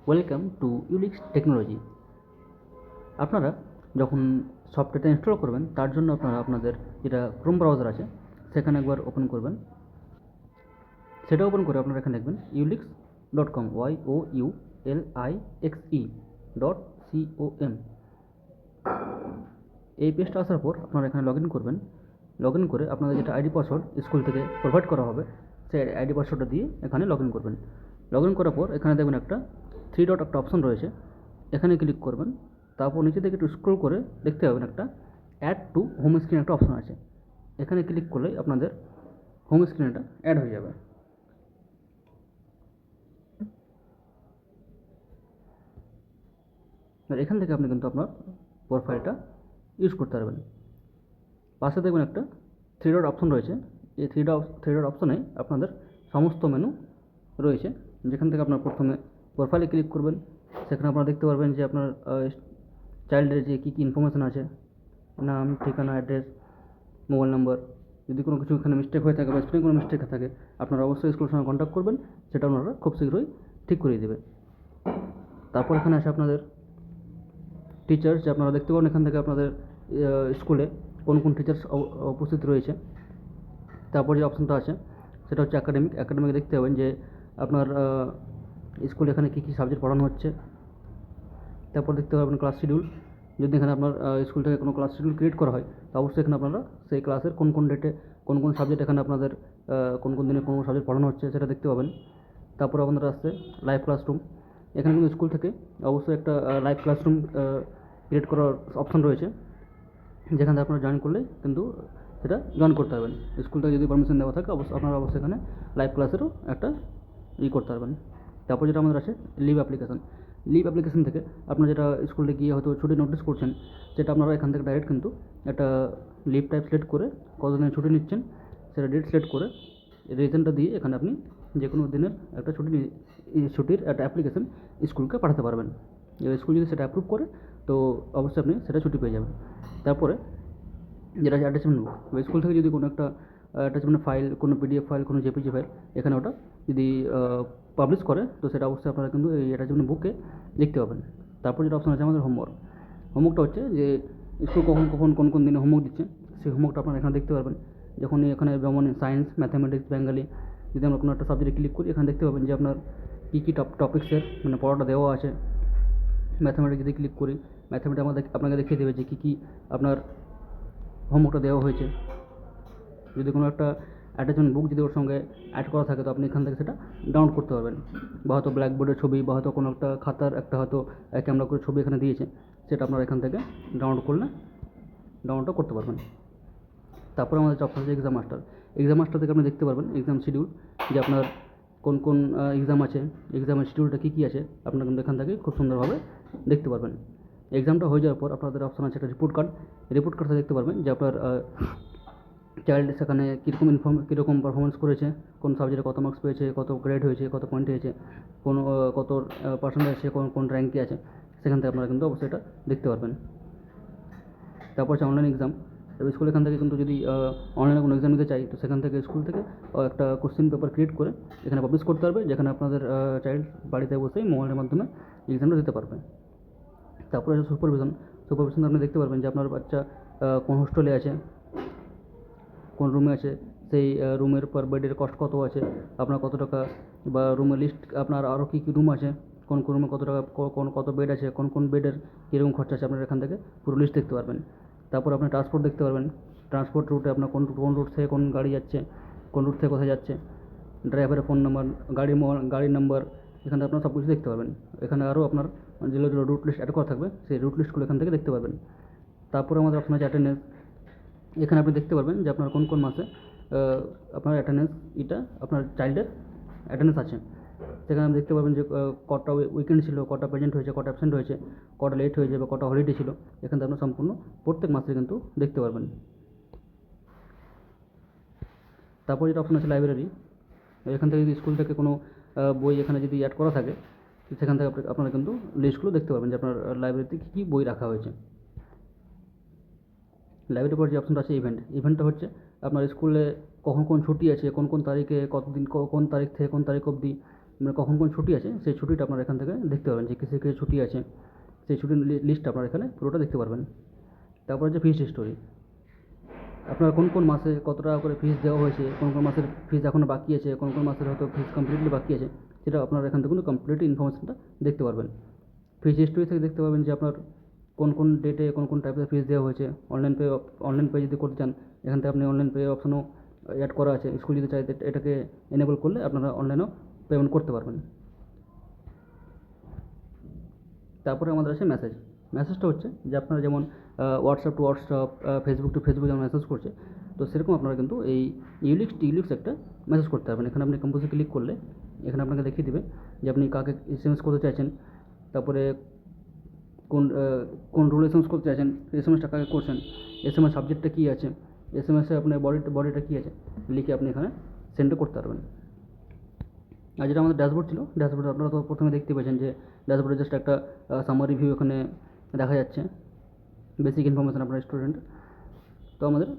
Welcome to ইউলিক্স technology. আপনারা যখন সফটওয়্যারটা ইনস্টল করবেন তার জন্য আপনারা আপনাদের যেটা ক্রোম ব্রাউজার আছে সেখানে একবার ওপেন করবেন। সেটা ওপেন করে আপনারা এখানে লিখবেন ulix.com YOULIXE.com। এই পেজটা আসার পর আপনারা এখানে লগ ইন করবেন। লগ ইন করে আপনাদের যেটা আইডি পাসওয়ার্ড স্কুল থেকে প্রোভাইড করা হবে সেই আইডি পাসওয়ার্ডটা দিয়ে এখানে লগ ইন করবেন। লগ ইন করার পর এখানে দেখবেন একটা 3 ডট একটা অপশন রয়েছে, এখানে ক্লিক করবেন। তারপর নিচে থেকে একটু স্ক্রল করে দেখতে পাবেন একটা অ্যাড টু হোম স্ক্রিন একটা অপশন আছে, এখানে ক্লিক করলে আপনাদের হোম স্ক্রিনটা অ্যাড হয়ে যাবে। আর এখান থেকে আপনি কিন্তু আপনার প্রোফাইলটা ইউজ করতে পারবেন। পাশে দেখবেন একটা 3 ডট অপশন রয়েছে, এই 3 ডট অপশনে আপনাদের সমস্ত মেনু রয়েছে, যেখান থেকে আপনার প্রথমে প্রোফাইলে ক্লিক করবেন। সেখানে আপনারা দেখতে পারবেন যে আপনার চাইল্ডের যে কী কী ইনফরমেশান আছে, নাম, ঠিকানা, অ্যাড্রেস, মোবাইল নাম্বার। যদি কোনো কিছু এখানে মিস্টেক হয়ে থাকে বা স্পেলিং কোনো মিস্টেক থাকে আপনারা অবশ্যই স্কুলের সঙ্গে কন্ট্যাক্ট করবেন, সেটা ওনারা খুব শীঘ্রই ঠিক করিয়ে দেবে। তারপর এখানে আসে আপনাদের টিচার্স, যে আপনারা দেখতে পাবেন এখান থেকে আপনাদের স্কুলে কোন কোন টিচার্স উপস্থিত রয়েছে। তারপর যে অপশানটা আছে সেটা হচ্ছে অ্যাকাডেমিকে দেখতে পাবেন যে আপনার স্কুলে এখানে কী কী সাবজেক্ট পড়ানো হচ্ছে। তারপর দেখতে পাবেন ক্লাস শিডিউল, যদি এখানে আপনার স্কুল থেকে কোনো ক্লাস শিডিউল ক্রিয়েট করা হয় তো অবশ্যই এখানে আপনারা সেই ক্লাসের কোন কোন ডেটে কোন কোন সাবজেক্ট এখানে আপনাদের কোন কোন দিনে কোন কোন সাবজেক্ট পড়ানো হচ্ছে সেটা দেখতে পাবেন। তারপর আপনাদের আসছে লাইভ ক্লাসরুম, এখানে কিন্তু স্কুল থেকে অবশ্যই একটা লাইভ ক্লাসরুম ক্রিয়েট করার অপশন রয়েছে, যেখানে আপনারা জয়েন করলে কিন্তু সেটা জয়েন করতে পারবেন। স্কুল থেকে যদি পারমিশন দেওয়া থাকে আপনারা অবশ্যই এখানে লাইভ ক্লাসেরও একটা করতে পারবেন। তারপর যেটা আমাদের আছে লিভ অ্যাপ্লিকেশন থেকে আপনারা যেটা স্কুলে গিয়ে হয়তো ছুটি নোটিস করছেন, সেটা আপনারা এখান থেকে ডাইরেক্ট কিন্তু একটা লিভ টাইপ সিলেক্ট করে কতদিনের ছুটি নিচ্ছেন সেটা ডেট সিলেক্ট করে রিজনটা দিয়ে এখানে আপনি যে কোনো দিনের একটা ছুটির একটা অ্যাপ্লিকেশন স্কুলকে পাঠাতে পারবেন। এবার স্কুল যদি সেটা অ্যাপ্রুভ করে তো অবশ্যই আপনি সেটা ছুটি পেয়ে যাবেন। তারপরে যেটা আছে অ্যাটাচমেন্ট বুক, স্কুল থেকে যদি কোনো একটা অ্যাটাচমেন্ট ফাইল, কোনো পিডিএফ ফাইল, কোনো জেপিজি ফাইল এখানে ওটা যদি পাবলিশ করে তো সেটা অবশ্যই আপনারা কিন্তু এই অ্যাটাচমেন্ট বুকে দেখতে পাবেন। তারপর যেটা অপশন আছে আমাদের হোমওয়ার্কটা হচ্ছে যে স্কুল কখন কখন কোন কোন দিনে হোমওয়ার্ক দিচ্ছে সেই হোমওয়ার্কটা আপনারা এখানে দেখতে পারবেন। যখনই এখানে যেমন সায়েন্স, ম্যাথামেটিক্স, বেঙ্গলি যদি আমরা কোনো একটা সাবজেক্টে ক্লিক করি এখানে দেখতে পাবেন যে আপনার কী কী টপিক্সের মানে পড়াটা দেওয়া আছে। ম্যাথামেটিক্স যদি ক্লিক করি ম্যাথামেটিক্স আপনাকে দেখিয়ে দেবে যে কী কী আপনার হোমওয়ার্কটা দেওয়া হয়েছে। যদি কোনো একটা অ্যাটাচমেন্ট বুক যদি ওর সঙ্গে অ্যাড করা থাকে তো আপনি এখান থেকে সেটা ডাউনলোড করতে পারবেন, বা হয়তো ব্ল্যাকবোর্ডের ছবি বা হয়তো কোনো একটা খাতার একটা হয়তো ক্যামেরা করে ছবি এখানে দিয়েছে, সেটা আপনারা এখান থেকে ডাউনলোডটা করতে পারবেন। তারপরে আমাদের অপশন আছে এক্সাম মাস্টার থেকে আপনি দেখতে পারবেন এক্সাম শিডিউল, যে আপনার কোন কোন এক্সাম আছে, এক্সামের শিডিউলটা কী কী আছে আপনারা কিন্তু এখান থেকে খুব সুন্দরভাবে দেখতে পারবেন। এক্সামটা হয়ে যাওয়ার পর আপনাদের অপশন আছে একটা রিপোর্ট কার্ডটা দেখতে পারবেন যে আপনার চাইল্ড সেখানে কীরকম পারফরমেন্স করেছে, কোন সাবজেক্টে কত মার্কস পেয়েছে, কত গ্রেড হয়েছে, কত পয়েন্ট হয়েছে, কত পার্সেন্টেজ আছে, কোন র্যাঙ্কে আছে, সেখান থেকে আপনারা কিন্তু অবশ্যই এটা দেখতে পারবেন। তারপর হচ্ছে অনলাইন এক্সাম, স্কুল এখান থেকে কিন্তু যদি অনলাইনে কোনো এক্সাম নিতে চাই তো সেখান থেকে স্কুল থেকে একটা কোশ্চেন পেপার ক্রিয়েট করে এখানে পাবলিশ করতে পারবে, যেখানে আপনাদের চাইল্ড বাড়িতে বসেই মোবাইলের মাধ্যমে এক্সামটা দিতে পারবে। তারপরে আছে সুপারভিশন আপনি দেখতে পারবেন যে আপনার বাচ্চা কোন হোস্টেলে আছে, কোন রুমে আছে, সেই রুমের পার বেডের কস্ট কত আছে, আপনার কত টাকা, বা রুমের লিস্ট আপনার আরও কী কী রুম আছে, কোন কোন রুমে কত টাকা, কত বেড আছে, কোন বেডের কীরকম খরচা আছে, আপনারা এখান থেকে পুরো লিস্ট দেখতে পারবেন। তারপর আপনি ট্রান্সপোর্ট দেখতে পারবেন, ট্রান্সপোর্ট রুটে আপনার কোন রুট থেকে কোন গাড়ি যাচ্ছে, কোন রুট থেকে কোথায় যাচ্ছে, ড্রাইভারের ফোন নাম্বার, গাড়ির নাম্বার, এখান থেকে আপনারা সব কিছু দেখতে পারবেন। এখানে আরও আপনার যেগুলো রুট লিস্ট অ্যাড করা থাকবে সেই রুট লিস্টগুলো এখান থেকে দেখতে পারবেন। তারপরে আমাদের অপশন আছে অ্যাটেন্ডেন্স, এখানে আপনি দেখতে পারবেন যে আপনার কোন কোন মাসে আপনার অ্যাটেন্ডেন্স আপনার চাইল্ডের অ্যাটেন্ডেন্স আছে। সেখানে আপনি দেখতে পারবেন যে কটা উইকেন্ড ছিল, কটা প্রেজেন্ট হয়েছে, কটা অ্যাবসেন্ট হয়েছে, কটা লেট হয়েছে বা কটা হলিডে ছিল, এখান থেকে আপনার সম্পূর্ণ প্রত্যেক মাসে কিন্তু দেখতে পারবেন। তারপর যেটা অপশন আছে লাইব্রেরি, এখান থেকে যদি স্কুল থেকে কোনো বই এখানে যদি অ্যাড করা থাকে সেখান থেকে আপনারা কিন্তু লিস্টগুলো দেখতে পারবেন যে আপনার লাইব্রেরিতে কী কী বই রাখা হয়েছে। লাইব্রেরির পর যে অপশনটা আছে ইভেন্টটা হচ্ছে আপনার স্কুলে কখন কোন ছুটি আছে, কোন কোন তারিখে কতদিন, কোন তারিখ থেকে কোন তারিখ অবধি, মানে কখন কোন ছুটি আছে সেই ছুটিটা আপনারা এখান থেকে দেখতে পারবেন, যে কিসে কিসে ছুটি আছে সেই ছুটির লিস্টটা আপনারা এখানে পুরোটা দেখতে পারবেন। তারপর হচ্ছে ফিস হিস্টোরি, আপনার কোন কোন মাসে কত টাকা করে ফিস দেওয়া হয়েছে, কোন কোন মাসের ফিস এখনও বাকি আছে, কোন কোন মাসের হয়তো ফিস কমপ্লিটলি বাকি আছে, সেটা আপনারা এখান থেকে কিন্তু কমপ্লিট ইনফরমেশনটা দেখতে পারবেন। ফিস হিস্টোরি থেকে দেখতে পাবেন যে আপনার কোন কোন ডেটে কোন কোন টাইপের ফিস দেওয়া হয়েছে। অনলাইন পে যদি করতে চান, এখান থেকে আপনি অনলাইন পে অপশনও অ্যাড করা আছে। স্কুল যদি চাই এটাকে এনেবল করলে আপনারা অনলাইনেও পেমেন্ট করতে পারবেন। তারপরে আমাদের আছে মেসেজ। মেসেজটা হচ্ছে যে আপনারা যেমন WhatsApp to WhatsApp, Facebook to Facebook যেমন মেসেজ করছে, তো সেরকম আপনারা কিন্তু এই ইউলিক্স একটা মেসেজ করতে পারবেন। এখানে আপনি কম্পোজে ক্লিক করলে এখানে আপনাকে দেখিয়ে দেবে যে আপনি কাকে এসএমএস করতে চাইছেন, তারপরে কোন রুলে এসএমএস করতে চাইছেন, এসএমএসটা কাকে করছেন, এসএমএস সাবজেক্টটা কী আছে, এসএমএসে আপনার বডিটা কী আছে লিখে আপনি এখানে সেন্ডও করতে পারবেন। আর যেটা আমাদের ড্যাশবোর্ড ছিল, ড্যাশবোর্ডে আপনারা তো প্রথমে দেখতে পাচ্ছেন যে ড্যাশবোর্ডে জাস্ট একটা সামারি রিভিউ এখানে দেখা যাচ্ছে, বেসিক ইনফরমেশান আপনার স্টুডেন্ট। তো আমাদের